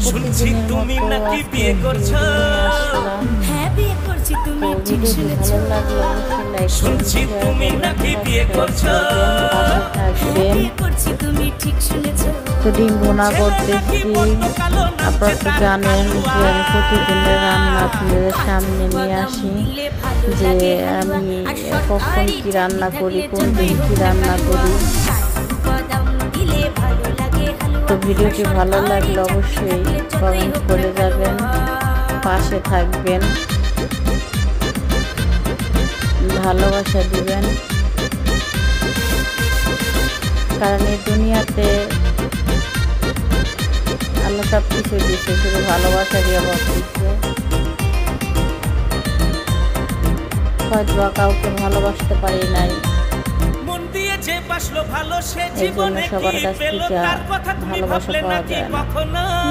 প্রতিদিনের মতো আজকে ভিডিও নিয়ে আসলাম। তো ভিডিওটি ভালো লাগলে অবশ্যই লাইক করবেন, শেয়ার করবেন, পাশে থাকবেন। তো ডিম ভুনা করতেছি। আপনারা তো জানেন যে আমি প্রতিদিনের রান্না আপনাদের সামনে নিয়ে আসি, যে আমি কখন কি রান্না করি, কোন দিন কি রান্না করি। তো ভিডিওটি ভালো লাগলে অবশ্যই কমেন্ট করে যাবেন, পাশে থাকবেন, ভালোবাসা দিবেন। কারণ এই দুনিয়াতে আল্লাহ সব কিছু দিচ্ছে, শুধু ভালোবাসারই অভাব দিচ্ছে। হয়তো কাউকে ভালোবাসতে পারি নাই, এই জন্য সবার কাছ থেকে ভালোবাসা পাওয়া যায় না।